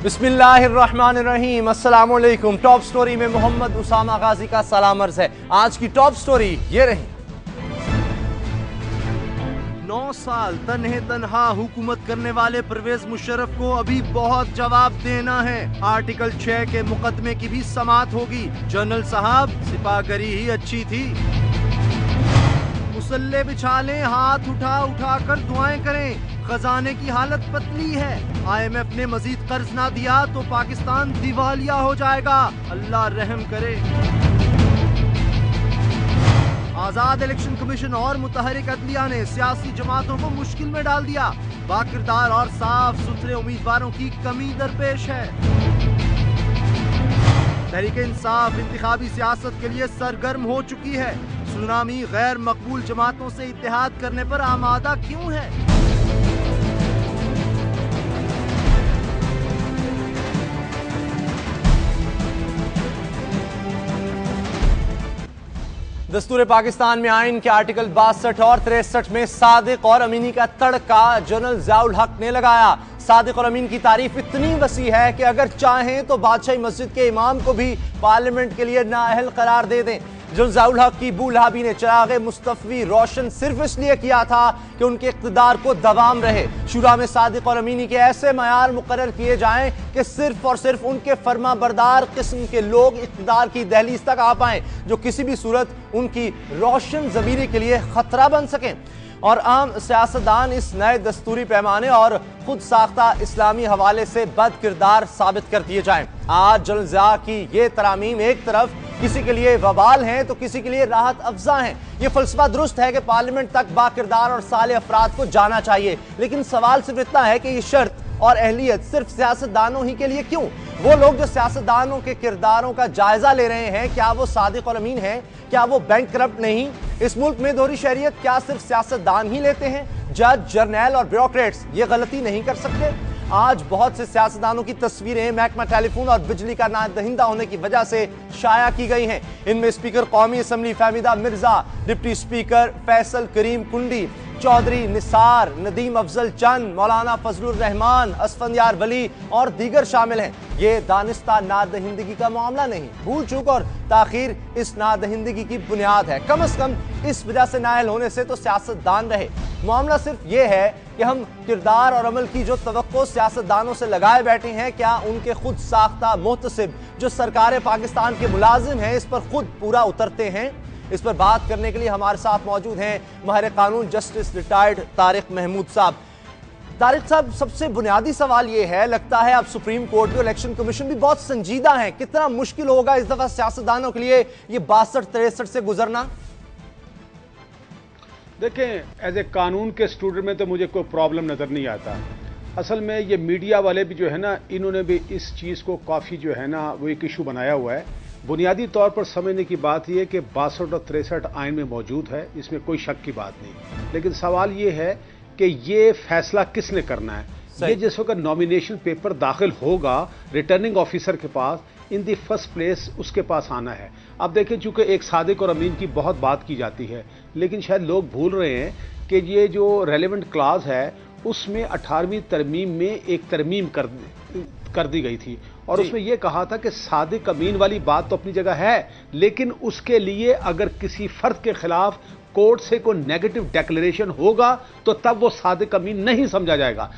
बिस्मिल्लाहिर्रहमानिर्रहीम, अस्सलाम वालेकुम। टॉप स्टोरी में मोहम्मद उसामा गाजी का सलाम अर्ज़ है। आज की टॉप स्टोरी ये रही। 9 साल तन्हे तन्हा हुकूमत करने वाले परवेज मुशर्रफ को अभी बहुत जवाब देना है। आर्टिकल 6 के मुकदमे की भी समाअत होगी। जनरल साहब, सिपाहगरी ही अच्छी थी। मुसल्ले बिछा लें, हाथ उठा उठा कर दुआएं करें। खजाने की हालत पतली है। IMF ने मजीद कर्ज ना दिया तो पाकिस्तान दिवालिया हो जाएगा। अल्लाह रहम करे। आजाद इलेक्शन कमीशन और मुतहरिक अदलिया ने सियासी जमातों को मुश्किल में डाल दिया। बाकिरदार और साफ सुथरे उम्मीदवारों की कमी दरपेश है। तहरीक इंसाफ इंतखाबी सियासत के लिए सरगर्म हो चुकी है। सुनामी गैर मकबूल जमातों से इत्तेहाद करने पर आमादा क्यों है? दस्तूर पाकिस्तान में आइन के आर्टिकल 62 और 63 में सादिक और अमीनी का तड़का जनरल ज़ियाउल हक ने लगाया। सादिक और अमीन की तारीफ इतनी वसी है कि अगर चाहें तो बादशाही मस्जिद के इमाम को भी पार्लियामेंट के लिए नाअहल करार दे दें। जनरल ज़ियाउल हक की बूलहाबी ने चिराग मुस्तफ़ी रोशन सिर्फ इसलिए किया था कि उनके इक़्तिदार को दवाम रहे। शुरा में सादिक और अमीनी के ऐसे मयार मुकर्रर किए जाएं कि सिर्फ और सिर्फ उनके फर्मा बरदार किस्म के लोग इक़्तिदार की दहलीज तक आ पाएं, जो किसी भी सूरत उनकी रोशन ज़मीरी के लिए खतरा बन सकें। और आम सियासतदान इस नए दस्तूरी पैमाने और खुद साख्ता इस्लामी हवाले से बद किरदार साबित कर दिए जाएं। आज जनरल ज़िया की ये तरामीम एक तरफ किसी के लिए वबाल हैं तो किसी के लिए राहत अफजा हैं। ये फलसफा दुरुस्त है कि पार्लियामेंट तक बाकिरदार और साले अफराद को जाना चाहिए, लेकिन सवाल सिर्फ इतना है कि ये शर्त और अहलियत सिर्फ सियासतदानों ही के लिए क्यों? वो लोग जो सियासतदानों के किरदारों का जायजा ले रहे हैं, क्या वो सादिक और अमीन हैं? क्या वो बैंक करप्ट नहीं? इस मुल्क में दोहरी शरीयत क्या सिर्फ सियासतदान ही लेते हैं? जज, जर्नैल और ब्यूरोक्रेट्स ये गलती नहीं कर सकते? आज बहुत से सियासतदानों की तस्वीरें महकमा टेलीफोन और बिजली का नादहिंदा होने की वजह से शाया की गई हैं। इनमें स्पीकर कौमी assembly Fahmida Mirza, deputy speaker Faisal Karim Kundi, Chaudhry Nisar, Nadeem Afzal चंद, मौलाना फजलुर रहमान, असफंदियार वली और दीगर शामिल हैं। ये दानिस्ता नादहिंदगी का मामला नहीं, भूल चूक और ताखीर इस नादहिंदगी की बुनियाद है। कम अज कम इस वजह से नाअहल होने से तो सियासतदान रहे। मामला सिर्फ ये है कि हम किरदार और अमल की जो तवक्को सियासतदानों से लगाए बैठे हैं, क्या उनके खुद साख्ता मुहतसिब जो सरकार पाकिस्तान के मुलाजिम हैं इस पर खुद पूरा उतरते हैं? इस पर बात करने के लिए हमारे साथ मौजूद हैं माहिर कानून जस्टिस रिटायर्ड तारिक महमूद साहब। तारिक साहब, सबसे बुनियादी सवाल ये है, लगता है अब सुप्रीम कोर्ट भी, इलेक्शन कमीशन भी बहुत संजीदा है। कितना मुश्किल होगा इस दफा सियासतदानों के लिए ये 62-63 से गुजरना? देखें, एज ए कानून के स्टूडेंट में तो मुझे कोई प्रॉब्लम नजर नहीं आता। असल में ये मीडिया वाले भी जो है ना, इन्होंने भी इस चीज को काफी जो है ना वो एक इशू बनाया हुआ है। बुनियादी तौर पर समझने की बात यह कि 62 और 63 आइन में मौजूद है, इसमें कोई शक की बात नहीं। लेकिन सवाल ये है कि ये फैसला किसने करना है। ये जिस वक्त नॉमिनेशन पेपर दाखिल होगा रिटर्निंग ऑफिसर के पास, इन दी फर्स्ट प्लेस उसके पास आना है। अब देखें, चूंकि एक सादिक और अमीन की बहुत बात की जाती है, लेकिन शायद लोग भूल रहे हैं कि ये जो रेलेवेंट क्लास है उसमें 18वीं तरमीम में एक तरमीम कर दी गई थी और उसमें यह कहा था कि सादिक अमीन वाली बात तो अपनी जगह है, लेकिन उसके लिए अगर किसी फर्द के खिलाफ कोर्ट से कोई नेगेटिव डिक्लेरेशन होगा तो तब वो सादिक अमीन नहीं समझा जाएगा।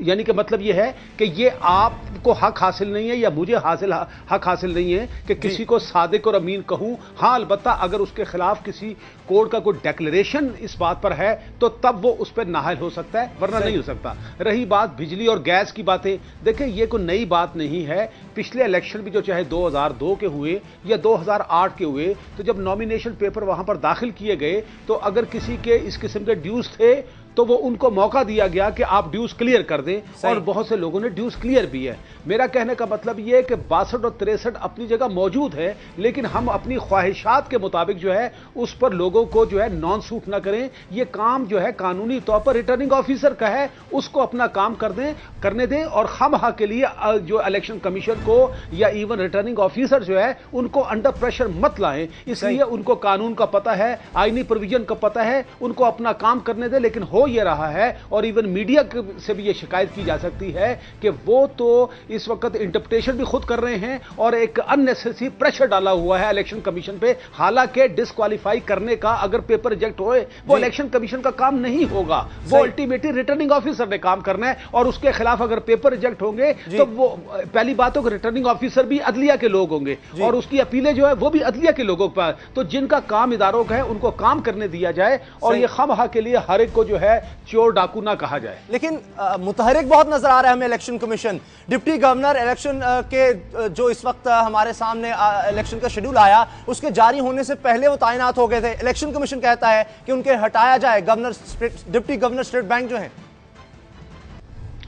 यानी कि मतलब ये है कि ये आपको हक हासिल नहीं है या मुझे हक हासिल नहीं है कि किसी को सादिक और अमीन कहूं। हाँ, अलबत्ता अगर उसके खिलाफ किसी कोर्ट का कोई डिक्लेरेशन इस बात पर है तो तब वो उस पर नाहल हो सकता है, वरना नहीं हो सकता। रही बात बिजली और गैस की बातें, देखें ये कोई नई बात नहीं है। पिछले इलेक्शन भी जो चाहे 2002 के हुए या 2008 के हुए, तो जब नॉमिनेशन पेपर वहां पर दाखिल किए गए तो अगर किसी के इस किस्म के ड्यूज थे तो वो उनको मौका दिया गया कि आप ड्यूज क्लियर कर दें और बहुत से लोगों ने ड्यूज क्लियर भी है। मेरा कहने का मतलब यह है कि 62 और 63 अपनी जगह मौजूद है, लेकिन हम अपनी ख्वाहिशात के मुताबिक जो है उस पर लोगों को जो है नॉन सूट ना करें। यह काम जो है कानूनी तौर पर रिटर्निंग ऑफिसर का है, उसको अपना काम करने दें और खामखा के लिए जो इलेक्शन कमीशन को या इवन रिटर्निंग ऑफिसर जो है उनको अंडर प्रेशर मत लाएं। इसलिए उनको कानून का पता है, आईनी प्रोविजन का पता है, उनको अपना काम करने दें। लेकिन हो हो ये रहा है, और इवन मीडिया से भी ये शिकायत की जा सकती है कि वो तो इस वक्त इंटरप्रिटेशन भी खुद कर रहे हैं और एक अननेसेसरी प्रेशर डाला हुआ है इलेक्शन कमीशन पे। हालांकि डिस्क्वालीफाई करने का अगर पेपर रिजेक्ट होए वो इलेक्शन कमीशन का काम नहीं होगा, वो अल्टीमेटली रिटर्निंग ऑफिसर ने काम करना है, और उसके खिलाफ अगर पेपर रिजेक्ट होंगे तो वो पहली बात हो कि रिटर्निंग ऑफिसर भी अदलिया के लोग होंगे और उसकी अपीलें जो है वो भी अदलिया के लोगों के पास। तो जिनका काम इदारों का है उनको काम करने दिया जाए और ये खामखा के लिए हर एक को जो है चोर डाकू ना कहा जाए। लेकिन मुतहरिक बहुत नजर आ रहा है हमें election commission. Deputy governor election के जो इस वक्त हमारे सामने इलेक्शन का शेड्यूल आया उसके जारी होने से पहले वो तैनात हो गए थे। इलेक्शन कमीशन कहता है कि उनके हटाया जाए, डिप्टी गवर्नर स्टेट बैंक जो है।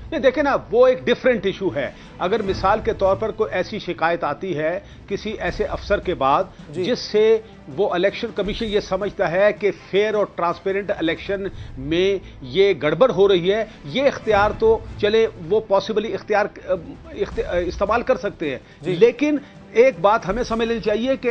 ये देखें ना, वो एक डिफरेंट इशू है। अगर मिसाल के तौर पर कोई ऐसी शिकायत आती है किसी ऐसे अफसर के बाद जिससे वो इलेक्शन कमीशन ये समझता है कि फेयर और ट्रांसपेरेंट इलेक्शन में ये गड़बड़ हो रही है, ये इख्तियार तो चले वो पॉसिबली इस्तेमाल कर सकते हैं। लेकिन एक बात हमें समझ लेनी चाहिए कि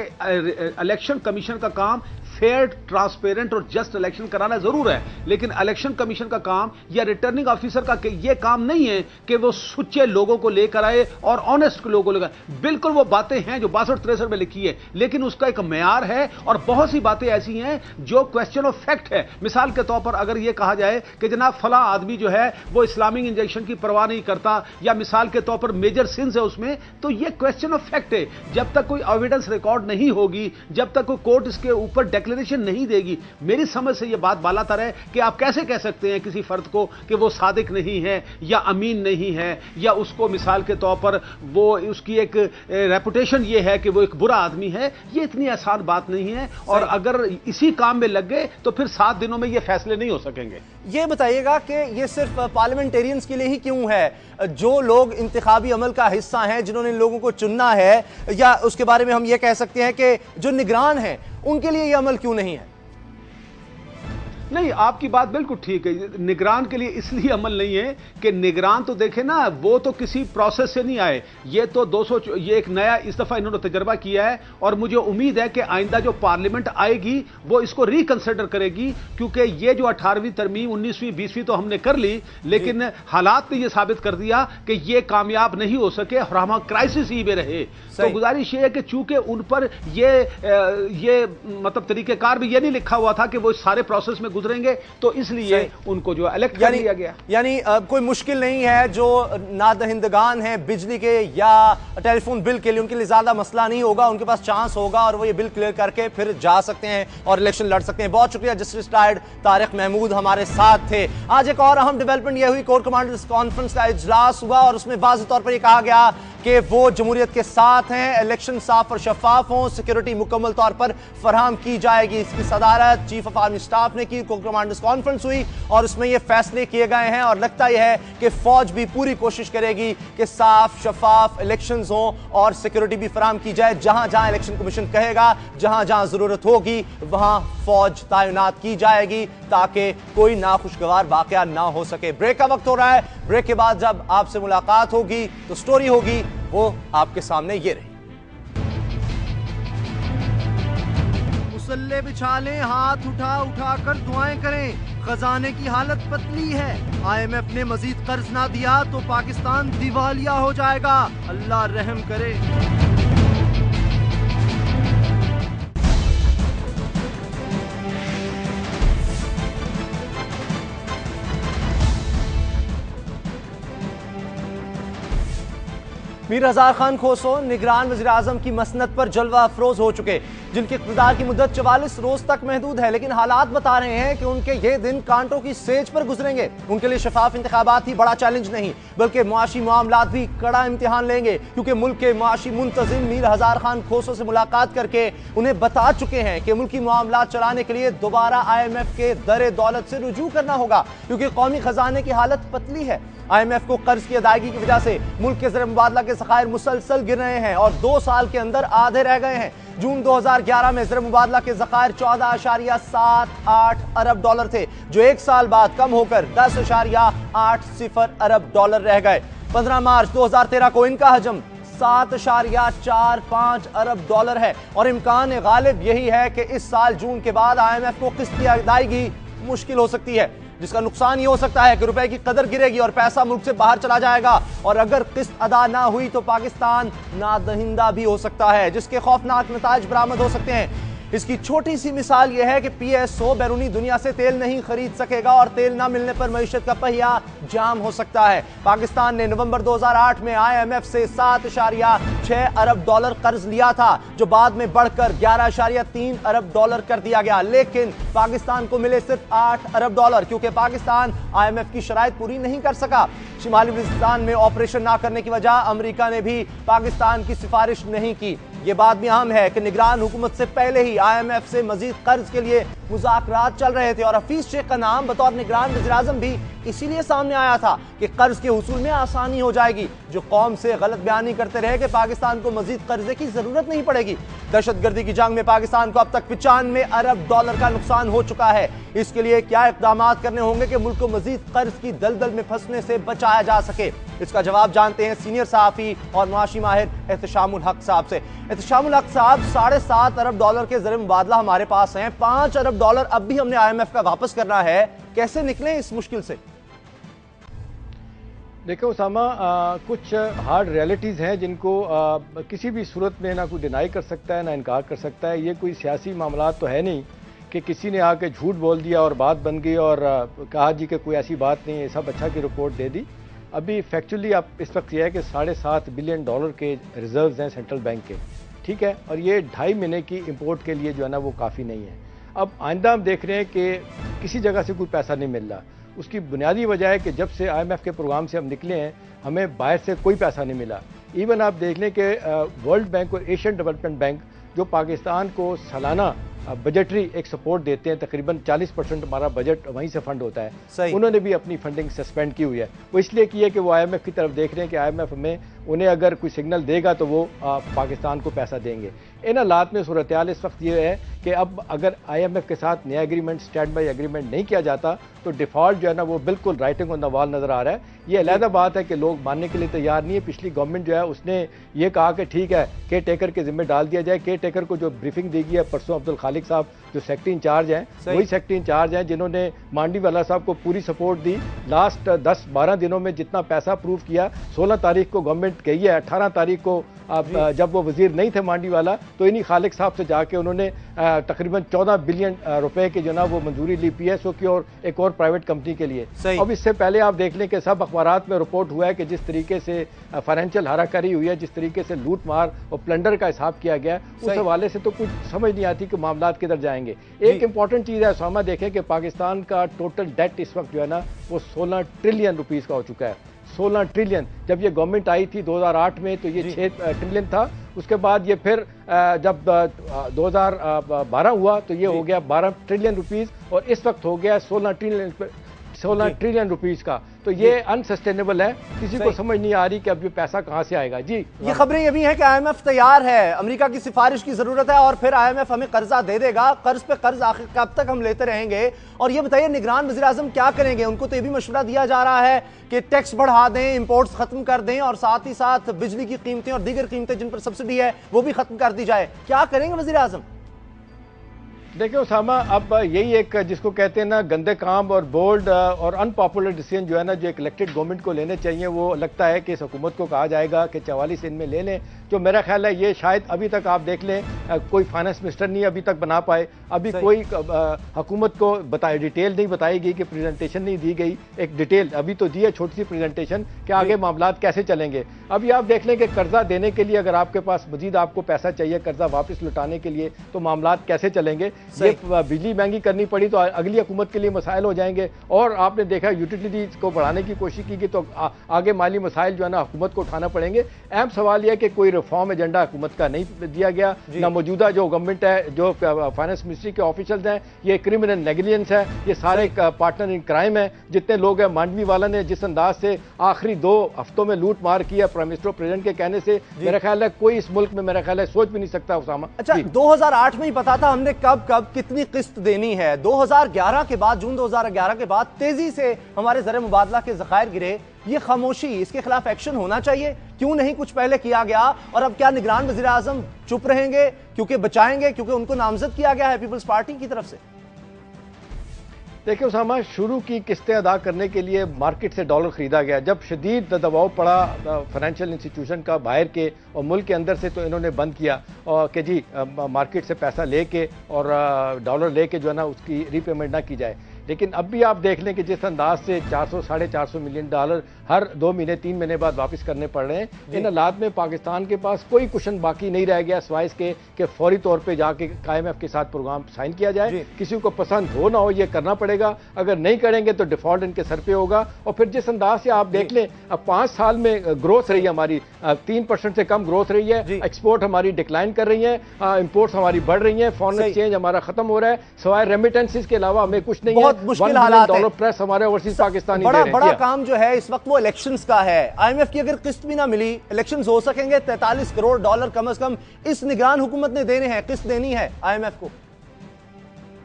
इलेक्शन कमीशन का काम फेयर, ट्रांसपेरेंट और जस्ट इलेक्शन कराना जरूर है, लेकिन इलेक्शन कमीशन का काम या रिटर्निंग ऑफिसर का यह काम नहीं है कि वो सुच्चे लोगों को लेकर आए और ऑनेस्ट लोगों को लेकर। बिल्कुल वो बातें हैं जो 62-63 में लिखी है, लेकिन उसका एक मेयार है और बहुत सी बातें ऐसी हैं जो क्वेश्चन ऑफ फैक्ट है। मिसाल के तौर पर अगर यह कहा जाए कि जनाब फला आदमी जो है वो इस्लामिक इंजेक्शन की परवाह नहीं करता, या मिसाल के तौर पर मेजर सिंस है उसमें, तो यह क्वेश्चन ऑफ फैक्ट है। जब तक कोई एविडेंस रिकॉर्ड नहीं होगी, जब तक कोई कोर्ट इसके ऊपर डिक्लेरेशन नहीं देगी, मेरी समझ से यह बात बालातर है कि आप कैसे कह सकते हैं किसी फर्द को कि वो सादिक नहीं है या अमीन नहीं है, या उसको मिसाल के तौर पर वो उसकी एक रेपुटेशन ये है कि वो एक बुरा आदमी है। ये इतनी आसान बात नहीं है, और अगर इसी काम में लग गए तो फिर 7 दिनों में ये फैसले नहीं हो सकेंगे। ये बताइएगा कि ये सिर्फ पार्लियामेंटेरियंस के लिए ही क्यों है? जो लोग इंतखाबी अमल का हिस्सा हैं, जिन्होंने इन लोगों को चुनना है, या उसके बारे में हम ये कह सकते हैं कि जो निगरान हैं उनके लिए यह अमल क्यों नहीं है? नहीं, आपकी बात बिल्कुल ठीक है। निगरान के लिए इसलिए अमल नहीं है कि निगरान तो देखे ना, वो तो किसी प्रोसेस से नहीं आए। ये तो 200 ये एक नया इस दफा इन्होंने तजर्बा किया है, और मुझे उम्मीद है कि आइंदा जो पार्लियामेंट आएगी वो इसको रिकंसिडर करेगी, क्योंकि ये जो 18वीं तरमीम 19वीं 20वीं तो हमने कर ली, लेकिन हालात ने ये साबित कर दिया कि ये कामयाब नहीं हो सके और हम क्राइसिस ही में रहे। तो गुजारिश ये है कि चूंकि उन पर ये मतलब तरीकेकार भी ये नहीं लिखा हुआ था कि वो सारे प्रोसेस में गुजरेंगे, तो इसलिए उनको जो इलेक्ट कर दिया गया। यानी कोई मुश्किल नहीं है। जो नादहिंदगान है बिजली के या टेलीफोन बिल के लिए, उनके लिए ज्यादा मसला नहीं होगा, उनके पास चांस होगा और वो ये बिल क्लियर करके फिर जा सकते हैं और इलेक्शन लड़ सकते हैं। बहुत शुक्रिया जस्टिस रिटायर्ड तारिक महमूद हमारे साथ थे। आज एक और अहम डेवलपमेंट यह हुई, कोर कमांडर्स कॉन्फ्रेंस का इजलास हुआ और उसमें वाज़ेह तौर पर यह कहा गया कि वो जमहूरियत के साथ हैं, इलेक्शन साफ और शफाफ हों, सिक्योरिटी मुकम्मल तौर पर फराहम की जाएगी। इसकी सदारत चीफ ऑफ आर्मी स्टाफ ने की। कोर कमांडर्स कॉन्फ्रेंस हुई और उसमें यह फैसले किए गए हैं, और लगता यह है कि फौज भी पूरी कोशिश करेगी कि साफ शफाफ इलेक्शंस हों और सिक्योरिटी भी फराहम की जाए। जहां जहां इलेक्शन कमीशन कहेगा, जहां जहां जरूरत होगी, वहां फौज तैनात की जाएगी ताकि कोई नाखुशगवार वाकया ना हो सके। ब्रेक का वक्त हो रहा है। ब्रेक के बाद जब आपसे मुलाकात होगी तो स्टोरी होगी वो आपके सामने ये रही। मुसल्ले बिछा लें, हाथ उठा उठा कर दुआएं करें। खजाने की हालत पतली है। IMF ने मजीद कर्ज ना दिया तो पाकिस्तान दिवालिया हो जाएगा। अल्लाह रहम करे। मीर हजार खान खोसो निगरान वज़ीर आज़म की मसनद पर जलवा अफरोज हो चुके, जिनके इक़्तिदार की मुद्दत 44 रोज तक महदूद है, लेकिन हालात बता रहे हैं कि उनके ये दिन कांटों की सेज पर गुजरेंगे। उनके लिए शफाफ इंतखाबात ही बड़ा चैलेंज नहीं, बल्कि मुआशी मामलात भी कड़ा इम्तिहान लेंगे, क्योंकि मुल्क के मुआशी मुंतजिम मीर हजार खान खोसो से मुलाकात करके उन्हें बता चुके हैं कि मुल्की मामलात चलाने के लिए दोबारा IMF के दर दौलत से रुजू करना होगा, क्योंकि कौमी खजाने की हालत पतली है। IMF को कर्ज की अदायगी की वजह से मुल्क के ज़र मुबादला के ज़खायर मुसलसल गिर रहे हैं और 2 साल के अंदर आधे रह गए हैं। जून 2011 में ज़र मुबादला के ज़खायर 14.78 अरब डॉलर थे, जो 1 साल बाद कम होकर 10.80 अरब डॉलर रह गए। 15 मार्च 2013 को इनका हजम 7.45 अरब डॉलर है, और इम्कान गालिब यही है कि इस साल जून के बाद IMF को किस्त की अदायगी मुश्किल हो सकती है। जिसका नुकसान ये हो सकता है कि रुपए की कदर गिरेगी और पैसा मुल्क से बाहर चला जाएगा, और अगर किस्त अदा ना हुई तो पाकिस्तान नादहिंदा भी हो सकता है, जिसके खौफनाक नताज बरामद हो सकते हैं। इसकी छोटी सी मिसाल यह है कि PSO बैरूनी दुनिया से तेल नहीं खरीद सकेगा और तेल ना मिलने पर मईशत का पहिया जाम हो सकता है। पाकिस्तान ने नवंबर 2008 में IMF से $7.6 अरब कर्ज लिया था, जो बाद में बढ़कर $11.3 अरब कर दिया गया, लेकिन पाकिस्तान को मिले सिर्फ $8 अरब, क्योंकि पाकिस्तान IMF की शराइत पूरी नहीं कर सका। शिमाली बलूचिस्तान में ऑपरेशन ना करने की वजह अमेरिका ने भी पाकिस्तान की सिफारिश नहीं की। यह बात भी अहम है कि निगरान हुकूमत से पहले ही IMF से मजीद कर्ज के लिए मुज़ाकरात चल रहे थे और हफीज शेख का नाम बतौर निगरान वज़ीर-ए-आज़म भी इसीलिए सामने आया था कि कर्ज के हुसूल में आसानी हो जाएगी, जो कौम से गलत बयानी करते रहे कि पाकिस्तान को मजीद कर्जे की जरूरत नहीं पड़ेगी। दहशतगर्दी की जंग में पाकिस्तान को अब तक $95 अरब का नुकसान हो चुका है। इसके लिए क्या इक़दाम करने होंगे कि मुल्क को मजीद कर्ज की दलदल में फंसने से बचाया जा सके? इसका जवाब जानते हैं सीनियर सहाफ़ी और मुआशी माहिर एहतशामुल हक साहब से। एहतशामुल हक साहब, $7.5 अरब के ज़र मुबादला हमारे पास हैं, $5 अरब अब भी हमने IMF का वापस करना है, कैसे निकले इस मुश्किल से? देखो उसामा, कुछ हार्ड रियलिटीज़ हैं जिनको किसी भी सूरत में ना कोई डिनाई कर सकता है ना इनकार कर सकता है। ये कोई सियासी मामला तो है नहीं कि किसी ने आके झूठ बोल दिया और बात बन गई और कहा जी कि कोई ऐसी बात नहीं है, सब अच्छा की रिपोर्ट दे दी। अभी फैक्चुअली अब इस वक्त यह है कि $7.5 बिलियन के रिजर्व्स हैं सेंट्रल बैंक के, ठीक है, और ये 2.5 महीने की इंपोर्ट के लिए जो है ना वो काफ़ी नहीं है। अब आइंदा हम देख रहे हैं कि किसी जगह से कोई पैसा नहीं मिल रहा। उसकी बुनियादी वजह है कि जब से IMF के प्रोग्राम से हम निकले हैं हमें बाहर से कोई पैसा नहीं मिला। इवन आप देख लें कि वर्ल्ड बैंक और एशियन डेवलपमेंट बैंक जो पाकिस्तान को सालाना बजटरी एक सपोर्ट देते हैं, तकरीबन 40% हमारा बजट वहीं से फंड होता है, उन्होंने भी अपनी फंडिंग सस्पेंड की हुई है। वो इसलिए की है कि वो IMF की तरफ देख रहे हैं कि IMF में उन्हें अगर कोई सिग्नल देगा तो वो पाकिस्तान को पैसा देंगे। इन हालात में सूरत हाल इस वक्त ये है कि अब अगर IMF के साथ नया एग्रीमेंट, स्टैंड बाई एग्रीमेंट नहीं किया जाता तो डिफ़ॉल्ट जो है ना वो बिल्कुल राइटिंग ऑन द वॉल नज़र आ रहा है। ये अलहदा बात है कि लोग मानने के लिए तैयार नहीं है। पिछली गवर्नमेंट जो है उसने ये कहा कि ठीक है केयर टेकर के जिम्मे डाल दिया जाए। केयर टेकर को जो ब्रीफिंग दी गई है परसों, अब्दुल खालिक साहब जो सेक्रेटरी इंचार्ज हैं, वही सेक्रेटरी इंचार्ज हैं जिन्होंने मांडीवाला साहब को पूरी सपोर्ट दी। लास्ट 10-12 दिनों में जितना पैसा अप्रूव किया, 16 तारीख को गवर्नमेंट गई है, 18 तारीख को जब वो वजीर नहीं थे मांडीवाला तो इन्हीं खालिक साहब से जाके उन्होंने तकरीबन 14 बिलियन रुपए की जो ना वो मंजूरी ली PSO की और एक और प्राइवेट कंपनी के लिए। अब इससे पहले आप देख लें कि सब अखबारात में रिपोर्ट हुआ है कि जिस तरीके से फाइनेंशियल हाराकारी हुई है, जिस तरीके से लूट मार और प्लंडर का हिसाब किया गया, उस हवाले से तो कुछ समझ नहीं आती कि मामला किधर जाएंगे। एक इंपॉर्टेंट चीज़ है उसामा, देखें कि पाकिस्तान का टोटल डेट इस वक्त जो है ना वो 16 ट्रिलियन रुपीज़ का हो चुका है। 16 ट्रिलियन। जब ये गवर्नमेंट आई थी 2008 में तो ये 6 ट्रिलियन था। उसके बाद ये फिर जब 2012 हुआ तो ये हो गया 12 ट्रिलियन रुपीस और इस वक्त हो गया 16 ट्रिलियन रुपीस का। तो ये अनसस्टेनेबल है, किसी को समझ नहीं आ रही कि अब ये पैसा कहां से आएगा। जी, ये खबरें ये भी हैं कि IMF तैयार है, अमेरिका की सिफारिश की जरूरत है और फिर IMF हमें कर्जा दे देगा। कर्ज पे कर्ज आखिर कब तक हम लेते रहेंगे? और ये बताइए निगरान वज़ीर-ए-आज़म क्या करेंगे? उनको तो ये भी मशवरा दिया जा रहा है कि टैक्स बढ़ा दें, इंपोर्ट्स खत्म कर दें और साथ ही साथ बिजली की कीमतें और दीगर कीमतें जिन पर सब्सिडी है वो भी खत्म कर दी जाए। क्या करेंगे वज़ीर-ए-आज़म? देखिए उसामा, अब यही एक जिसको कहते हैं ना गंदे काम और बोल्ड और अनपॉपुलर डिसीजन जो है ना जो एक इलेक्टेड गवर्नमेंट को लेने चाहिए, वो लगता है कि इस हुकूमत को कहा जाएगा कि 44 इनमें ले लें। जो मेरा ख्याल है ये शायद अभी तक आप देख लें कोई फाइनेंस मिनिस्टर नहीं अभी तक बना पाए। अभी कोई हुकूमत को बताए डिटेल नहीं बताई गई कि प्रेजेंटेशन नहीं दी गई। एक डिटेल अभी तो दी है छोटी सी प्रेजेंटेशन कि आगे मामला कैसे चलेंगे। अभी आप देख लें कि कर्जा देने के लिए अगर आपके पास मजीद आपको पैसा चाहिए कर्जा वापस लौटाने के लिए तो मामला कैसे चलेंगे? ये बिजली महंगी करनी पड़ी तो अगली हुकूमत के लिए मसाइल हो जाएंगे। और आपने देखा यूटिलिटीज को बढ़ाने की कोशिश की तो आगे माली मसाइल जो है ना हुकूमत को उठाना पड़ेंगे। अहम सवाल यह है कि कोई रिफॉर्म एजेंडा हुकूमत का नहीं दिया गया। ना मौजूदा जो गवर्नमेंट है, जो फाइनेंस मिनिस्ट्री के ऑफिशियल्स हैं, ये क्रिमिनल नेग्लिजेंस है, ये सारे पार्टनर इन क्राइम है। जितने लोग हैं, मांडवी वाला ने जिस अंदाज से आखिरी 2 हफ्तों में लूट मार किया प्राइम मिनिस्टर प्रेसिडेंट के कहने से, मेरा ख्याल है कोई इस मुल्क में मेरा ख्याल है सोच भी नहीं सकता उसामा। अच्छा, 2008 में ही पता था हमने कब कब कितनी किस्त देनी है। 2011 के बाद, जून 2011 के बाद तेजी से हमारे ज़र मुबादला के ज़खायर गिरे। ये खामोशी, इसके खिलाफ एक्शन होना चाहिए। क्यों नहीं कुछ पहले किया गया? और अब क्या निगरान वज़ीर-ए-आज़म चुप रहेंगे क्योंकि बचाएंगे, क्योंकि उनको नामजद किया गया है पीपल्स पार्टी की तरफ से? देखिए उसामा, शुरू की किस्तें अदा करने के लिए मार्केट से डॉलर खरीदा गया। जब शदीद दबाव पड़ा फाइनेंशियल इंस्टीट्यूशन का बाहर के और मुल्क के अंदर से, तो इन्होंने बंद किया और कि जी मार्केट से पैसा लेके और डॉलर लेके जो है ना उसकी रीपेमेंट ना की जाए। लेकिन अब भी आप देख लें कि जिस अंदाज से 400-450 मिलियन डॉलर हर 2 महीने 3 महीने बाद वापस करने पड़ रहे हैं, इन हालात में पाकिस्तान के पास कोई कुशन बाकी नहीं रह गया सिवाय इसके कि फौरी तौर पे जाके IMF के साथ प्रोग्राम साइन किया जाए। किसी को पसंद हो ना हो ये करना पड़ेगा, अगर नहीं करेंगे तो डिफॉल्ट इनके सर पे होगा। और फिर जिस अंदाज से आप देख लें, अब 5 साल में ग्रोथ रही है हमारी 3% से कम ग्रोथ रही है, एक्सपोर्ट हमारी डिक्लाइन कर रही है, इम्पोर्ट्स हमारी बढ़ रही है, फॉरेन एक्सचेंज हमारा खत्म हो रहा है, सिवाय रेमिटेंसेस के अलावा हमें कुछ नहीं है। मुश्किल हालात है। प्रेस हमारे ओवरसीज पाकिस्तानी बड़ा काम जो है इस वक्त वो इलेक्शंस का है। IMF की अगर किस्त भी ना मिली, इलेक्शंस हो सकेंगे। 43 करोड़ डॉलर कम से कम इस निगरान हुकूमत ने देने हैं, किस्त देनी है IMF को।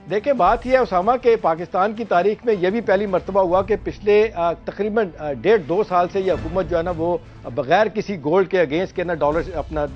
देखिए बात यह है उसामा के पाकिस्तान की तारीख में यह भी पहली मर्तबा हुआ कि पिछले तकरीबन 1.5-2 साल से यह हुकूमत जो है ना वो बगैर किसी गोल्ड के अगेंस्ट के ना डॉलर अपना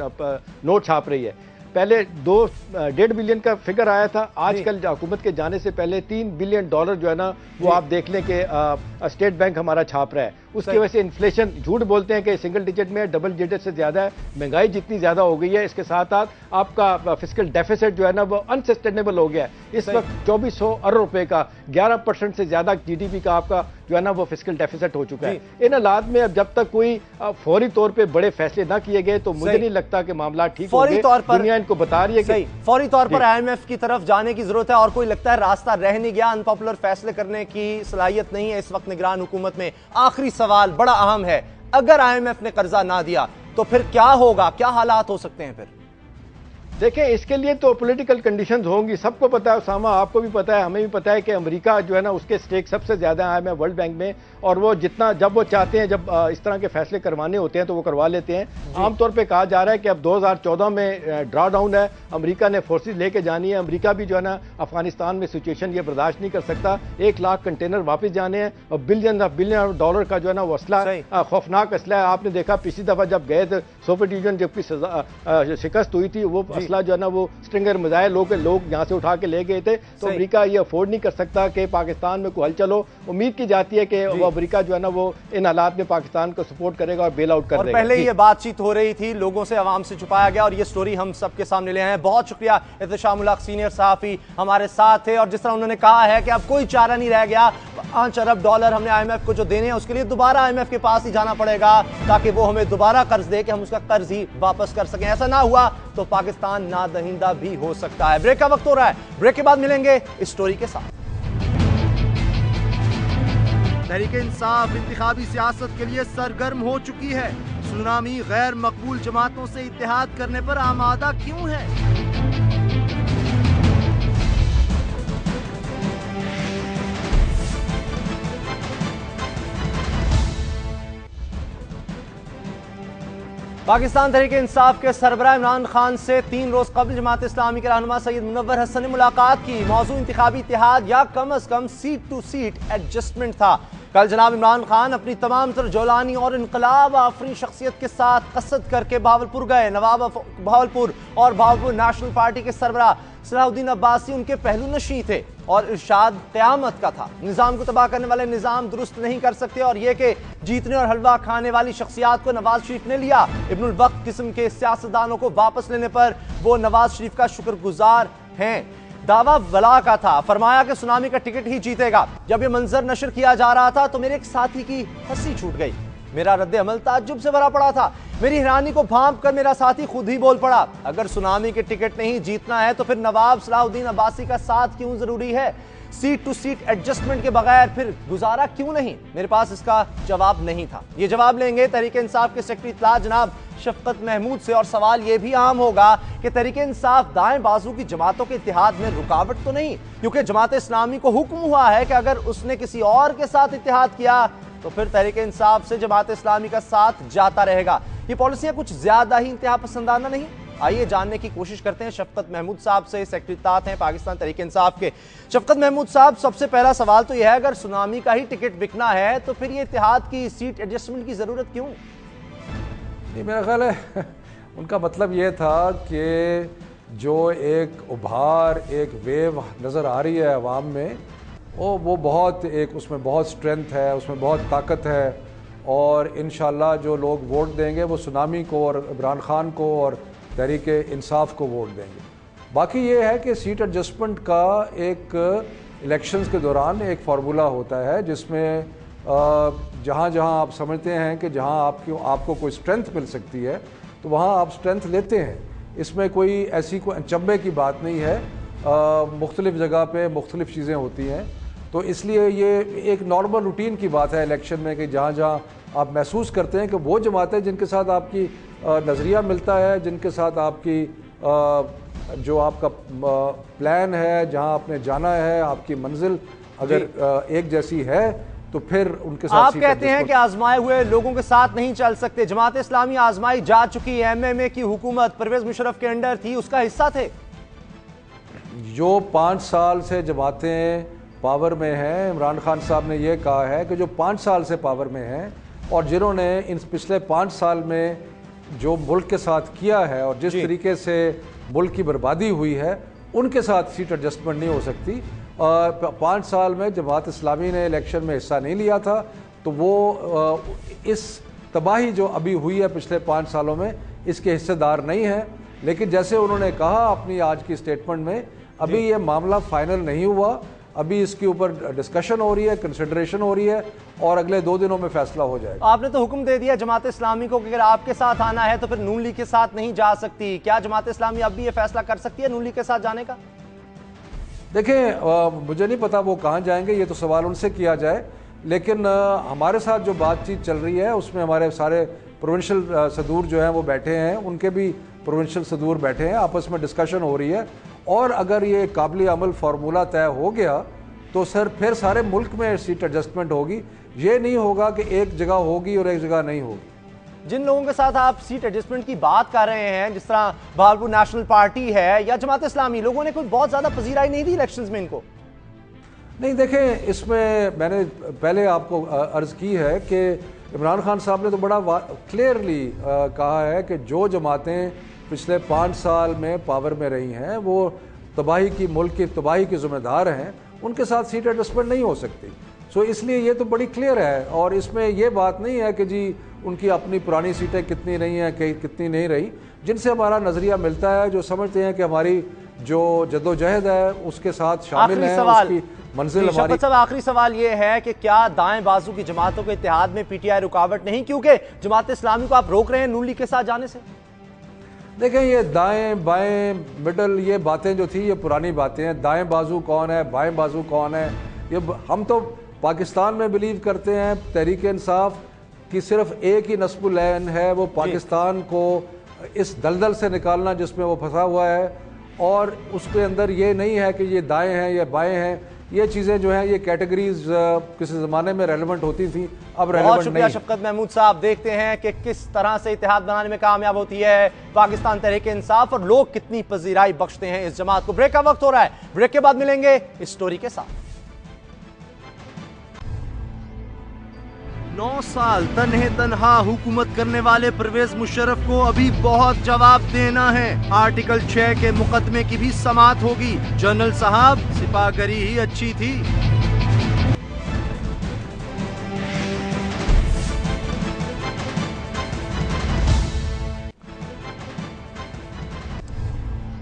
नोट छाप रही है। पहले 2.5 बिलियन का फिगर आया था, आजकल हुकूमत के जाने से पहले 3 बिलियन डॉलर जो है ना वो आप देख लें कि स्टेट बैंक हमारा छाप रहा है। उसकी वजह से इन्फ्लेशन, झूठ बोलते हैं कि सिंगल डिजिट में, डबल डिजिट से ज्यादा है। महंगाई जितनी ज्यादा हो गई है, इसके साथ साथ आपका फिस्कल डेफिसिट जो है ना वो अनसस्टेनेबल हो गया है। इस वक्त 2400 अरब रुपए का 11% से ज्यादा GDP का आपका जो है ना वो फिस्कल डेफिसिट हो चुका है। इन हालात में अब जब तक कोई फौरी तौर पे बड़े फैसले ना किए गए तो मुझे नहीं लगता कि मामला ठीक होंगे। दुनिया इनको बता रही है कि फौरी तौर पर IMF की तरफ जाने की जरूरत है, और कोई लगता है रास्ता रह नहीं गया। अनपॉपुलर फैसले करने की सलाहियत नहीं है इस वक्त निगरान हुकूमत में। आखिरी सवाल बड़ा अहम है, अगर IMF ने कर्जा ना दिया तो फिर क्या होगा, क्या हालात हो सकते हैं फिर? देखें, इसके लिए तो पॉलिटिकल कंडीशंस होंगी, सबको पता है उसामा, आपको भी पता है, हमें भी पता है कि अमेरिका जो है ना उसके स्टेक सबसे ज्यादा है वर्ल्ड बैंक में, और वो जितना जब वो चाहते हैं, जब इस तरह के फैसले करवाने होते हैं तो वो करवा लेते हैं। आमतौर पे कहा जा रहा है कि अब 2014 में ड्रा डाउन है, अमेरिका ने फोर्सेज लेके जानी है। अमेरिका भी जो है ना अफगानिस्तान में सिचुएशन ये बर्दाश्त नहीं कर सकता। 1 लाख कंटेनर वापस जाने हैं और बिलियन डॉलर का जो है ना वो असला, खौफनाक असला है। आपने देखा पिछली दफा जब गए थे सोवियत यूनियन, जबकि शिकस्त हुई थी, वो असला जो है ना वो स्ट्रिंगर मिसाइल लोग यहां से उठा के ले गए थे। तो अमेरिका ये अफोर्ड नहीं कर सकता कि पाकिस्तान में कोई हलचल हो। उम्मीद की जाती है कि वो अमेरिका जो है ना वो इन हालात में पाकिस्तान को सपोर्ट करेगा और बेल आउट कर देगा। पहले ये बातचीत हो रही थी, लोगों से, आवाम से छुपाया गया, और ये स्टोरी हम सबके सामने ले आए हैं। बहुत शुक्रिया एहतशाम उल हक सीनियर सहाफी हमारे साथ थे, और जिस तरह उन्होंने कहा है कि अब कोई चारा नहीं रह गया, 5 अरब डॉलर हमने IMF को जो देने हैं उसके लिए दोबारा IMF के पास ही जाना पड़ेगा ताकि वो हमें दोबारा कर्ज दे कि हम उसका कर्ज ही वापस कर सकें। ऐसा ना हुआ तो पाकिस्तान नादहिंदा भी हो सकता है। ब्रेक का वक्त हो रहा है, ब्रेक के बाद मिलेंगे इस स्टोरी के साथ। तहरीक इंसाफ इंतखाबी सियासत के लिए सरगर्म हो चुकी है। सुनामी गैर मकबूल जमातों से इत्तेहाद करने पर आमादा क्यों है? पाकिस्तान तहरीक इंसाफ के सरबराह इमरान खान से 3 रोज कबल जमात इस्लामी के रहनुमा सैयद मुनव्वर हसन ने मुलाकात की। मौजू इंतखाबी इत्तेहाद या कम अज कम सीट टू सीट एडजस्टमेंट था। कल जनाब इमरान खान अपनी तमाम तर जौलानी और इनकलाब आफरी शख्सियत के साथ कसद करके भावलपुर गए। नवाब भावलपुर और भावलपुर नेशनल पार्टी के सरबराह सलाहुद्दीन अब्बासी उनके पहलू नशी थे और इरशाद क़यामत का था। निज़ाम को तबाह करने वाले निज़ाम दुरुस्त नहीं कर सकते, और यह कि जीतने और हलवा खाने वाली शख्सियात को नवाज शरीफ ने लिया। इब्नुल वक्त किस्म के सियासतदानों को वापस लेने पर वो नवाज शरीफ का शुक्रगुजार हैं। दावा वला का था, फरमाया कि सुनामी का टिकट ही जीतेगा। जब यह मंजर नशर किया जा रहा था तो मेरे एक साथी की हंसी छूट गई। मेरा रद्द अमल ताज्जुब से भरा पड़ा था। मेरी हैरानी को भांप कर मेरा साथी खुद ही बोल पड़ा, अगर सुनामी के टिकट नहीं जीतना है तो फिर नवाब सलाहुद्दीन अब्बासी का साथ क्यों जरूरी है? सीट टू सीट एडजस्टमेंट के बगैर फिर गुजारा क्यों नहीं? मेरे पास इसका जवाब नहीं था। ये जवाब लेंगे तहरीक इंसाफ के सेक्रेटरी इत्तलाह जनाब शफकत महमूद से, और सवाल यह भी आम होगा कि तहरीक इंसाफ दाएं बाजू की जमातों के इत्तेहाद में रुकावट तो नहीं, क्योंकि जमात इस्लामी को हुक्म हुआ है कि अगर उसने किसी और के साथ इत्तेहाद किया तो फिर तहरीक इंसाफ से जमात इस्लामी का साथ जाता रहेगा। ये पॉलिसियां कुछ ज्यादा ही इंतहा पसंदाना नहीं? आइए जानने की कोशिश करते हैं शफकत महमूद साहब से, सेक्रेटरी इत्तेहाद हैं पाकिस्तान तहरीक इंसाफ के। शफकत महमूद साहब, सबसे पहला सवाल तो यह है, अगर सुनामी का ही टिकट बिकना है तो फिर ये इत्तेहाद की सीट एडजस्टमेंट की जरूरत क्यों? नहीं, मेरा ख्याल है उनका मतलब ये था कि जो एक उभार, एक वेव नज़र आ रही है अवाम में, वो बहुत एक उसमें बहुत स्ट्रेंथ है, उसमें बहुत ताकत है, और इंशाल्लाह जो लोग वोट देंगे वो सुनामी को और इमरान खान को और तहरीक इंसाफ को वोट देंगे। बाकी ये है कि सीट एडजस्टमेंट का एक इलेक्शंस के दौरान एक फार्मूला होता है जिसमें जहाँ जहाँ आप समझते हैं कि जहाँ आपको कोई स्ट्रेंथ मिल सकती है तो वहाँ आप स्ट्रेंथ लेते हैं। इसमें कोई ऐसी कोई अचंभे की बात नहीं है। मुख्तलिफ़ जगह पे मुख्तलिफ़ चीज़ें होती हैं, तो इसलिए ये एक नॉर्मल रूटीन की बात है इलेक्शन में कि जहाँ जहाँ आप महसूस करते हैं कि वो जमातें जिनके साथ आपकी नज़रिया मिलता है, जिनके साथ आपकी जो आपका प्लान है, जहाँ आपने जाना है, आपकी मंजिल अगर एक जैसी है तो फिर उनके साथ। आप कहते हैं कि आजमाए हुए लोगों के साथ नहीं चल सकते। जमात इस्लामी आजमाई जा चुकी है, एमएमए की हुकूमत परवेज मुशर्रफ के अंडर थी, उसका हिस्सा थे। जो 5 साल से जमातें पावर में हैं, इमरान खान साहब ने यह कहा है कि जो 5 साल से पावर में हैं और जिन्होंने इन पिछले 5 साल में जो मुल्क के साथ किया है और जिस तरीके से मुल्क की बर्बादी हुई है, उनके साथ सीट एडजस्टमेंट नहीं हो सकती। 5 साल में जमात इस्लामी ने इलेक्शन में हिस्सा नहीं लिया था, तो वो इस तबाही जो अभी हुई है पिछले 5 सालों में, इसके हिस्सेदार नहीं है। लेकिन जैसे उन्होंने कहा अपनी आज की स्टेटमेंट में, अभी ये मामला फाइनल नहीं हुआ, अभी इसके ऊपर डिस्कशन हो रही है, कंसिडरेशन हो रही है, और अगले 2 दिनों में फैसला हो जाएगा। आपने तो हुक्म दे दिया जमात इस्लामी को कि अगर आपके साथ आना है तो फिर नून लीग के साथ नहीं जा सकती। क्या जमात इस्लामी अब भी ये फैसला कर सकती है नून लीग के साथ जाने का? देखें, मुझे नहीं पता वो कहाँ जाएंगे, ये तो सवाल उनसे किया जाए। लेकिन हमारे साथ जो बातचीत चल रही है उसमें हमारे सारे प्रोविंशियल सदूर जो हैं वो बैठे हैं, उनके भी प्रोविंशियल सदूर बैठे हैं, आपस में डिस्कशन हो रही है। और अगर ये काबिल अमल फार्मूला तय हो गया तो सर फिर सारे मुल्क में सीट एडजस्टमेंट होगी। ये नहीं होगा कि एक जगह होगी और एक जगह नहीं होगी। जिन लोगों के साथ आप सीट एडजस्टमेंट की बात कर रहे हैं, जिस तरह बहावलपुर नेशनल पार्टी है या जमात इस्लामी, लोगों ने कोई बहुत ज्यादा पजीराई नहीं दी इलेक्शंस में इनको। नहीं, देखें, इसमें मैंने पहले आपको अर्ज की है कि इमरान खान साहब ने तो बड़ा क्लियरली कहा है कि जो जमातें पिछले 5 साल में पावर में रही हैं वो तबाही की, मुल्क की तबाही के ज़िम्मेदार हैं, उनके साथ सीट एडजस्टमेंट नहीं हो सकती। सो इसलिए ये तो बड़ी क्लियर है, और इसमें ये बात नहीं है कि जी उनकी अपनी पुरानी सीटें कितनी रही हैं, कितनी नहीं रही। जिनसे हमारा नज़रिया मिलता है, जो समझते हैं कि हमारी जो जद्दोजहद है उसके साथ शामिल है, उसकी मंजिल हमारी। सब आखिरी सवाल ये है कि क्या दाएं बाजू की जमातों के इत्तेहाद में पीटीआई रुकावट नहीं, क्योंकि जमात इस्लामी को आप रोक रहे हैं नून लीग के साथ जाने से? देखें, ये दाएं बाएं मिडल ये बातें जो थी ये पुरानी बातें हैं। दाएं बाजू कौन है, बाएं बाजू कौन है, ये हम तो पाकिस्तान में बिलीव करते हैं। तहरीक इंसाफ की सिर्फ एक ही नस्बुल ऐन है, वो पाकिस्तान को इस दलदल से निकालना जिसमें वो फंसा हुआ है, और उसके अंदर ये नहीं है कि ये दाएं हैं या बाएं हैं। ये चीज़ें जो हैं ये कैटेगरीज किसी ज़माने में रेलेवेंट होती थी, अब रेलेवेंट नहीं। शफकत महमूद साहब, देखते हैं कि किस तरह से इत्तेहाद बनाने में कामयाब होती है पाकिस्तान तहरीक इंसाफ और लोग कितनी पजीराई बख्शते हैं इस जमात को। ब्रेक का वक्त हो रहा है, ब्रेक के बाद मिलेंगे इस स्टोरी के साथ। 9 साल तन्हे तन्हा हुकूमत करने वाले परवेज मुशर्रफ को अभी बहुत जवाब देना है। आर्टिकल 6 के मुकदमे की भी समाअत होगी। जनरल साहब, सिपाहगरी ही अच्छी थी।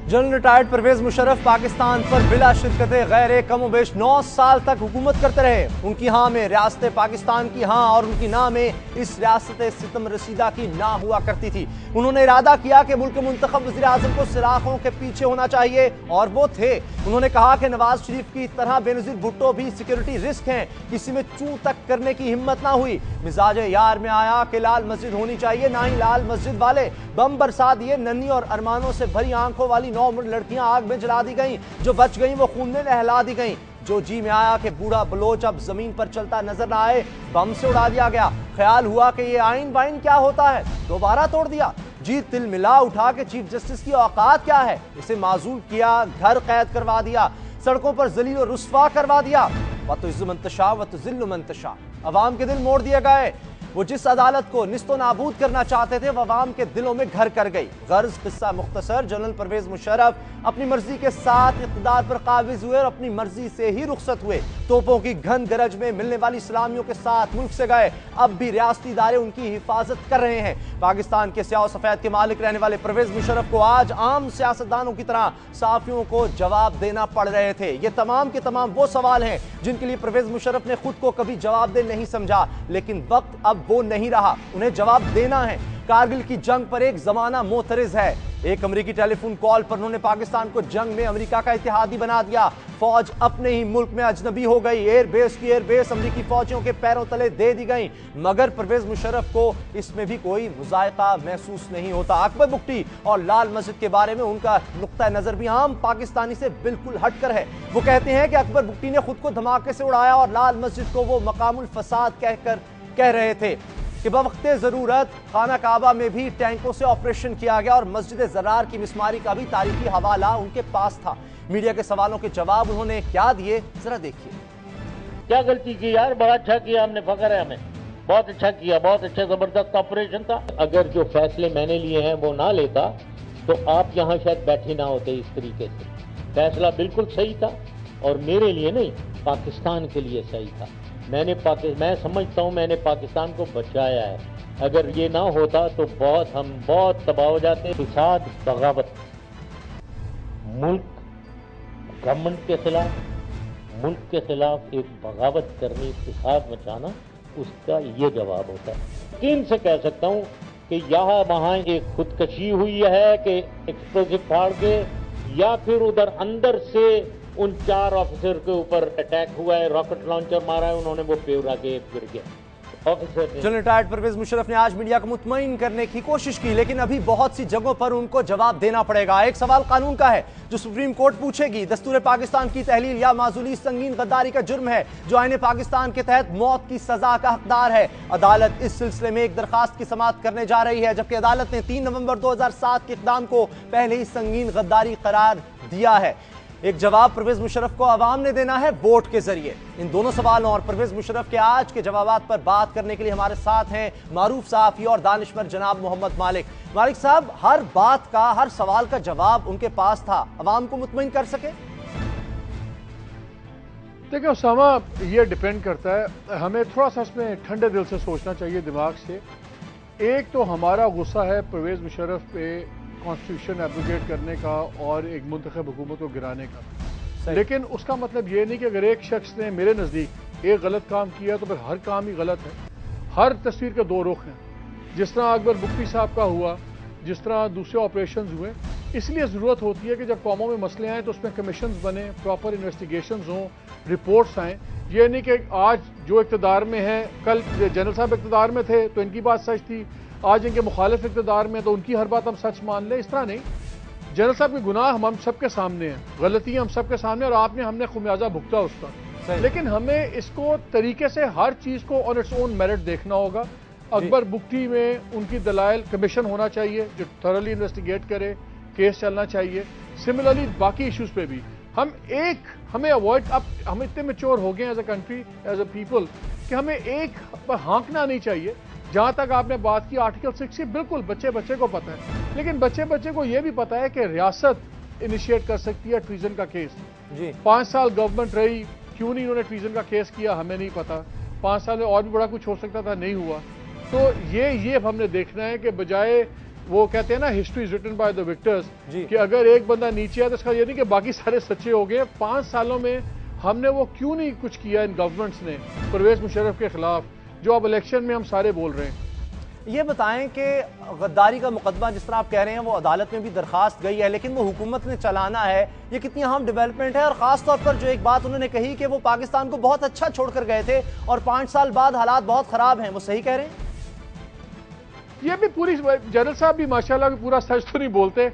जनरल रिटायर्ड परवेज मुशर्रफ पाकिस्तान पर बिला शिरकत गैर कमोबेश 9 साल तक हुकूमत करते रहे। उनकी हाँ में रियासत पाकिस्तान की हाँ और उनकी ना में इस रियासत सितम रसीदा की ना हुआ करती थी। उन्होंने इरादा किया कि मुल्क मुंतखब वज़ीर आज़म को सलाखों के पीछे होना चाहिए, और वो थे। उन्होंने कहा कि नवाज शरीफ की तरह बेनज़ीर भुट्टो भी सिक्योरिटी रिस्क हैं, किसी में चू तक करने की हिम्मत ना हुई। मिजाज यार में आया कि लाल मस्जिद होनी चाहिए, ना ही लाल मस्जिद वाले। बम बरसा दिए, नन्ही और अरमानों से भरी आंखों वाली 9 लड़कियां आग में जला दी गईं, जो बच गईं वो खून में नहला दी गईं। जो जी में आया कि बूढ़ा बलोच अब जमीन पर चलता नजर ना आए, बम से उड़ा दिया गया। ख्याल हुआ कि ये आइन वाइन क्या होता है, दोबारा तोड़ दिया। जी तिल मिला उठा के चीफ जस्टिस की औकात क्या है, इसे माजूल किया, घर कैद करवा दिया, सड़कों पर जलील और रुस्वा करवा दिया। वतुइज़्ज़ु मन तशा वतुज़िल्लु मन तशा, अवाम के दिल मोड़ दिए गए। वो जिस अदालत को निस्तो नाबूद करना चाहते थे, वो अवाम के दिलों में घर कर गई। गर्ज किस्सा मुख्तसर, जनरल परवेज मुशर्रफ अपनी मर्जी के साथ इक़्तिदार पर काबिज हुए और अपनी मर्जी से ही रुखसत हुए। तोपों की घन गरज में मिलने वाली सलामियों के साथ मुल्क से गए। अब भी रियासती इदारे उनकी हिफाजत कर रहे हैं। पाकिस्तान के स्याह सफेद के मालिक रहने वाले परवेज मुशर्रफ को आज आम सियासतदानों की तरह सहाफियों को जवाब देना पड़ रहे थे। ये तमाम के तमाम वो सवाल हैं जिनके लिए परवेज मुशर्रफ ने खुद को कभी जवाबदेह नहीं समझा, लेकिन वक्त अब वो नहीं रहा, उन्हें जवाब देना है। कारगिल की जंग पर एक जमाना मोतरिज है। एक अमेरिकी टेलीफोन कॉल पर उन्होंने पाकिस्तान को जंग में अमेरिका का इत्तेहादी बना दिया। फौज अपने ही मुल्क में अजनबी हो गई। एयरबेस की एयरबेस अमेरिकी फौजियों के पैरों तले दे दी गई, मगर परवेज मुशर्रफ को इसमें भी कोई मुजायका महसूस नहीं होता। अकबर बुगटी और लाल मस्जिद के बारे में उनका नुक्ता नजर भी आम पाकिस्तानी से बिल्कुल हटकर है। वो कहते हैं कि अकबर बुगटी ने खुद को धमाके से उड़ाया और लाल मस्जिद को वो मकामुल फसाद कह रहे थे कि बवक्ते जरूरत खाना काबा में भी टैंकों से ऑपरेशन किया गया और मस्जिद ज़रार की मिसमारी का भी तारीखी हवाला उनके पास था। मीडिया के सवालों के जवाब उन्होंने क्या दिए, जरा देखिए। क्या गलती की यार, बड़ा अच्छा किया हमने, फख्र है हमें, बहुत अच्छा किया, बहुत अच्छा जबरदस्त ऑपरेशन था। अगर जो फैसले मैंने लिए हैं वो ना लेता तो आप यहाँ शायद बैठे ना होते इस तरीके से। फैसला बिल्कुल सही था और मेरे लिए नहीं, पाकिस्तान के लिए सही था। मैं समझता हूँ मैंने पाकिस्तान को बचाया है। अगर ये ना होता तो हम बहुत तबाह हो जाते। फिसाद, बगावत, मुल्क गवर्नमेंट के खिलाफ, मुल्क के खिलाफ एक बगावत करनी, फिसाद मचाना, उसका ये जवाब होता है। यकीन से कह सकता हूँ कि यहाँ वहाँ एक खुदकशी हुई है कि एक्सप्लोसिव फाड़ के, या फिर उधर अंदर से उन 4 ऑफिसर के ऊपर अटैक हुआ है, रॉकेट लॉन्चर मारा है उन्होंने, वो पेवरा के गिर गया ऑफिसर ने। जनरल रिटायर्ड परवेज मुशर्रफ ने आज मीडिया को मुतमईन करने की कोशिश की, लेकिन अभी बहुत सी जगहों पर उनको जवाब देना पड़ेगा। एक सवाल कानून का है जो सुप्रीम कोर्ट पूछेगी। दस्तूर पाकिस्तान की तहलील या माजूली संगीन गद्दारी का जुर्म है जो आईने पाकिस्तान के तहत मौत की सजा का हकदार है। अदालत इस सिलसिले में एक दरखास्त की समाअत करने जा रही है, जबकि अदालत ने 3 नवंबर 2007 के इक़दाम को पहले ही संगीन गद्दारी करार दिया है। एक जवाब परवेज मुशर्रफ को अवाम ने देना है वोट के जरिए। इन दोनों सवालों और परवेज मुशर्रफ के आज के जवाबात पर बात करने के लिए हमारे साथ हैं मारूफ सहाफी और दानिशवर जनाब मोहम्मद मालिक। मालिक साहब, हर बात का, हर सवाल का जवाब उनके पास था, अवाम को मुतमईन कर सके? देखिए उसामा, ये डिपेंड करता है, हमें थोड़ा सा इसमें ठंडे दिल से सोचना चाहिए, दिमाग से। एक तो हमारा गुस्सा है परवेज मुशर्रफ पे कॉन्स्टिट्यूशन एब्रोगेट करने का और एक मुंतखब हुकूमत को गिराने का, लेकिन उसका मतलब ये नहीं कि अगर एक शख्स ने मेरे नज़दीक एक गलत काम किया तो फिर हर काम ही गलत है। हर तस्वीर के 2 रुख हैं। जिस तरह अकबर बुगटी साहब का हुआ, जिस तरह दूसरे ऑपरेशन हुए, इसलिए ज़रूरत होती है कि जब कौमों में मसले आए तो उसमें कमीशन बने, प्रॉपर इन्वेस्टिगेशन हों, रिपोर्ट्स आएँ। ये नहीं कि आज जो इक़्तिदार में है, कल जनरल साहब इक़्तिदार में थे तो इनकी बात सच थी, आज इनके मुखालिफ इक़्तिदार में तो उनकी हर बात हम सच मान लें। इस तरह नहीं। जनरल साहब के गुनाह हम सबके सामने हैं, गलतियां हम सबके सामने, और हमने खुमियाजा भुगता उसका। लेकिन हमें इसको तरीके से हर चीज को ऑन इट्स ओन मेरिट देखना होगा। अकबर बुगटी में उनकी दलाइल कमीशन होना चाहिए जो थॉरली इन्वेस्टिगेट करे, केस चलना चाहिए। सिमिलरली बाकी इश्यूज पे भी हमें अवॉइड, अब हम इतने मेच्योर हो गए as a country, as a people, कि हमें एक पर हाँकना नहीं चाहिए। जहां तक आपने बात की आर्टिकल 60, बिल्कुल बच्चे को पता है, लेकिन बच्चे को यह भी पता है कि रियासत इनिशिएट कर सकती है ट्रीजन का केस। जी 5 साल गवर्नमेंट रही, क्यों नहीं उन्होंने ट्रीजन का केस किया हमें नहीं पता। 5 साल में और भी बड़ा कुछ हो सकता था, नहीं हुआ। तो ये अब हमने देखना है कि बजाय वो कहते हैं ना, history is written by the victors, कि अगर एक बंदा नीचे है तो इसका ये नहीं कि बाकी सारे सच्चे हो गए। 5 सालों में हमने वो क्यों नहीं कुछ किया इन गवर्नमेंट्स ने परवेज मुशर्रफ के खिलाफ, जो अब इलेक्शन में हम सारे बोल रहे हैं। ये बताएं कि गद्दारी का मुकदमा जिस तरह आप कह रहे हैं वो अदालत में भी दरखास्त गई है, लेकिन वो हुकूमत ने चलाना है, ये कितनी अहम डेवलपमेंट है। और खास तौर पर जो एक बात उन्होंने कही कि वो पाकिस्तान को बहुत अच्छा छोड़कर गए थे और 5 साल बाद हालात बहुत खराब हैं, वो सही कह रहे हैं? ये भी पूरी, जनरल साहब भी माशाल्लाह पूरा सच तो नहीं बोलते,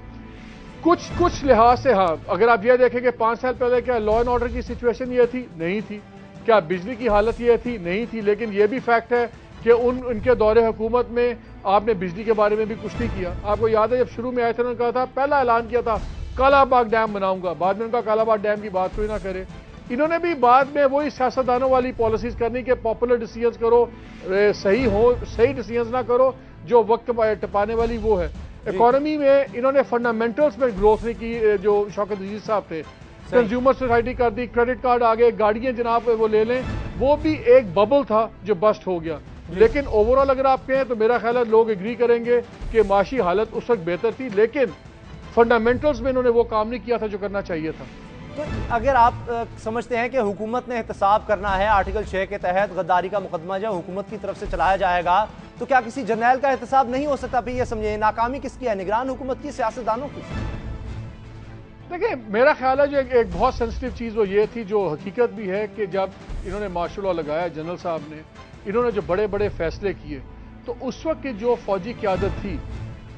कुछ लिहाज से हाँ। अगर आप ये देखें कि 5 साल पहले क्या लॉ एंड ऑर्डर की सिचुएशन ये थी? नहीं थी। क्या बिजली की हालत ये थी? नहीं थी। लेकिन ये भी फैक्ट है कि उनके दौरे हुकूमत में आपने बिजली के बारे में भी कुछ नहीं किया। आपको याद है जब शुरू में आए थे, उन्होंने कहा था, पहला ऐलान किया था कालाबाग डैम बनाऊंगा, बाद में उनका कालाबाग डैम की बात कोई ना करे। इन्होंने भी बाद में वही सियासतदानों वाली पॉलिसीज करनी कि पॉपुलर डिसीजंस करो, सही डिसीजंस ना करो, जो वक्त टपाने वाली वो है। इकोनॉमी में इन्होंने फंडामेंटल्स में ग्रोथ नहीं की, जो शौकत अजीज साहब थे। कंज्यूमर सोसाइटी कर दी, क्रेडिट कार्ड आ गए, गाड़ियां जनाब वो ले लें, वो भी एक बबल था जो बस्ट हो गया। लेकिन ओवरऑल अगर आप कहें तो मेरा ख्याल है लोग एग्री करेंगे कि माशी हालत उस वक्त बेहतर थी, लेकिन फंडामेंटल्स में इन्होंने वो काम नहीं किया था जो करना चाहिए था। तो अगर आप समझते हैं कि हुकूमत ने एहतसाब करना है, आर्टिकल 6 के तहत गद्दारी का मुकदमा जो हुकूमत की तरफ से चलाया जाएगा, तो क्या किसी जर्नैल का एहतसाब नहीं हो सकता? फिर ये समझे नाकामी किसकी है, निगरान हुकूमत की, सियासतदानों की? देखिए मेरा ख्याल है जो एक बहुत सेंसिटिव चीज़ वो ये थी, जो हकीकत भी है कि जब इन्होंने मार्शल लॉ लगाया जनरल साहब ने, इन्होंने जो बड़े बड़े फैसले किए, तो उस वक्त की जो फौजी क़यादत थी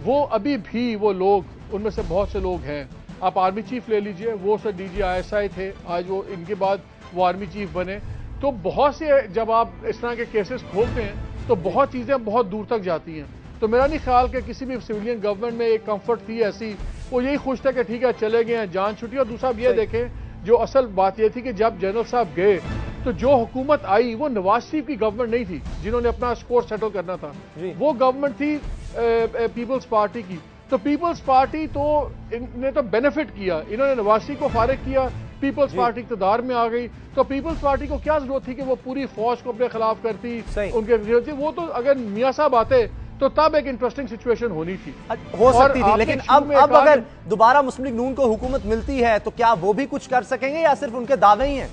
वो अभी भी वो लोग, उनमें से बहुत से लोग हैं। आप आर्मी चीफ ले लीजिए, वो सर DG ISI थे, आज वो इनके बाद वो आर्मी चीफ बने। तो बहुत से जब आप इस तरह के केसेस खोलते हैं तो बहुत चीज़ें बहुत दूर तक जाती हैं। तो मेरा नहीं ख्याल कि किसी भी सिविलियन गवर्नमेंट में एक कंफर्ट थी ऐसी, वो यही खुश था कि ठीक है चले गए हैं, जान छुट्टी। और दूसरा ये देखें, जो असल बात ये थी कि जब जनरल साहब गए तो जो हुकूमत आई वो नवाज शरीफ की गवर्नमेंट नहीं थी जिन्होंने अपना स्कोर सेटल करना था, वो गवर्नमेंट थी पीपल्स पार्टी की। तो पीपल्स पार्टी तो इन्हें तो बेनिफिट किया, इन्होंने नवाज शरीफ को फारिग किया, पीपल्स पार्टी इक़्तिदार में आ गई। तो पीपल्स पार्टी को क्या जरूरत थी कि वो पूरी फौज को अपने खिलाफ करती, उनके वो तो अगर मियाँ साहब आते तो तब एक इंटरेस्टिंग सिचुएशन होनी थी, हो सकती थी। लेकिन अब अगर दोबारा मुस्लिम लीग नून को हुकूमत मिलती है तो क्या वो भी कुछ कर सकेंगे या सिर्फ उनके दावे ही हैं?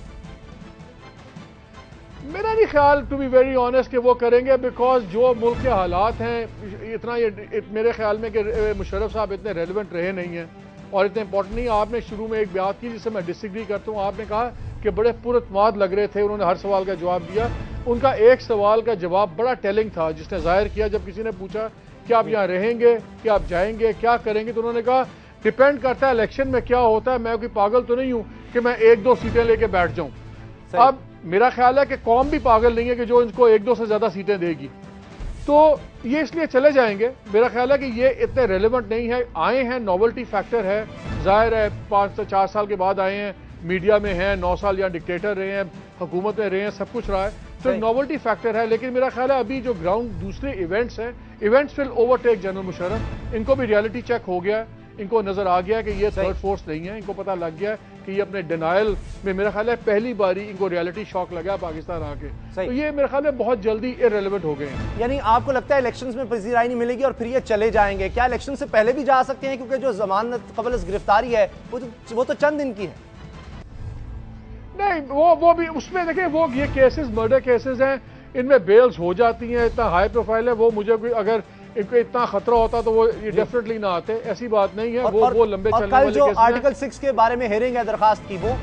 मेरा नहीं ख्याल, टू बी वेरी ऑनेस्ट, कि वो करेंगे, बिकॉज जो मुल्क के हालात हैं इतना ये मेरे ख्याल में कि मुशर्रफ साहब इतने रेलिवेंट रहे नहीं हैं और इतने इंपॉर्टेंट नहीं। आपने शुरू में एक बात की जिससे मैं डिसएग्री करता हूँ, आपने कहा कि बड़े पुरअतमाद लग रहे थे, उन्होंने हर सवाल का जवाब दिया। उनका एक सवाल का जवाब बड़ा टेलिंग था, जिसने जाहिर किया, जब किसी ने पूछा कि आप यहाँ रहेंगे, कि आप जाएंगे, क्या करेंगे, तो उन्होंने कहा डिपेंड करता है इलेक्शन में क्या होता है, मैं कोई पागल तो नहीं हूँ कि मैं 1-2 सीटें लेके बैठ जाऊँ। अब मेरा ख्याल है कि कौम भी पागल नहीं है कि जो इनको 1-2 से ज्यादा सीटें देगी, तो ये इसलिए चले जाएंगे। मेरा ख्याल है कि ये इतने रेलेवेंट नहीं है, आए हैं, नॉवेल्टी फैक्टर है, जाहिर है 5 से 4 साल के बाद आए हैं, मीडिया में हैं, 9 साल यहाँ डिक्टेटर रहे हैं, हुकूमत में रहे हैं, सब कुछ रहा है, तो नॉवेल्टी फैक्टर है। लेकिन मेरा ख्याल है अभी जो ग्राउंड दूसरे इवेंट्स हैं, events will overtake general Musharraf. इनको भी रियलिटी चेक हो गया, इनको नजर आ गया कि ये थर्ड फोर्स नहीं है, इनको पता लग गया कि ये अपने डिनायल में, मेरा ख्याल है पहली बारी इनको रियलिटी शॉक लगा पाकिस्तान आके, तो ये मेरे ख्याल में बहुत जल्दी इररिलेवेंट हो गए हैं। यानी आपको लगता है इलेक्शंस में पजीराई नहीं मिलेगी और फिर ये चले जाएंगे? क्या इलेक्शन से पहले भी जा सकते हैं, क्योंकि जो जमानत कबल गिरफ्तारी है वो तो चंद दिन की है? नहीं, वो भी उसमें देखिए, वो ये केसेस मर्डर केसेस हैं, इनमें बेल्स हो जाती हैं, इतना हाई प्रोफाइल है, वो मुझे अगर इनको इतना खतरा होता तो वो ये डेफिनेटली ना आते, ऐसी बात नहीं है। वो लंबे चलने वाले जो आर्टिकल 6 के बारे में हेयरिंग है दरखास्त की, वो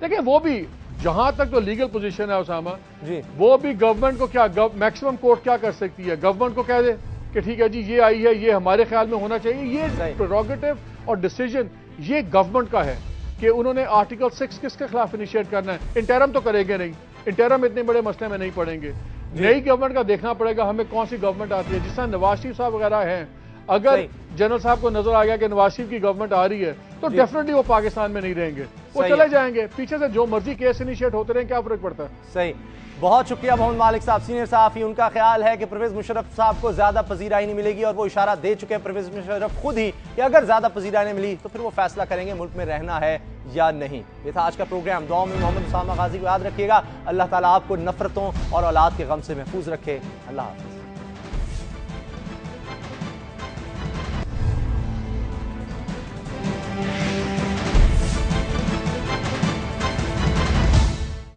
देखिए, वो भी जहां तक तो लीगल पोजीशन है उसामा जी, वो भी गवर्नमेंट को क्या, मैक्सिमम कोर्ट क्या कर सकती है, गवर्नमेंट को कह दे कि ठीक है जी ये आई है, ये हमारे ख्याल में होना चाहिए। ये प्रेरोगेटिव और डिसीजन ये गवर्नमेंट का है कि उन्होंने आर्टिकल 6 किसके खिलाफ इनिशिएट करना है। इंटरम तो करेंगे नहीं, इंटरम इतने बड़े मसले में नहीं पड़ेंगे। नई गवर्नमेंट का देखना पड़ेगा हमें कौन सी गवर्नमेंट आती है। जिस तरह नवाज शरीफ साहब वगैरह हैं, अगर जनरल साहब को नजर आ गया कि नवाज शरीफ की गवर्नमेंट आ रही है तो डेफिनेटली वो पाकिस्तान में नहीं रहेंगे, वो चले जाएंगे। पीछे से जो मर्जी केस इनिशिएट होते रहे, क्या फर्क पड़ता है। सही, बहुत शुक्रिया मोहम्मद मालिक साहब, सीनियर सहाफी। उनका ख्याल है कि परवेज मुशर्रफ साहब को ज्यादा पजीराई नहीं मिलेगी और वो इशारा दे चुके हैं परवेज मुशर्रफ खुद ही कि अगर ज्यादा पजीराई नहीं मिली तो फिर वो फैसला करेंगे मुल्क में रहना है या नहीं। ये था आज का प्रोग्राम। दुआ में मोहम्मद उसामा गाजी को याद रखिएगा। अल्लाह ताला आपको नफरतों और औलाद के गम से महफूज रखे। अल्लाह हाफिज।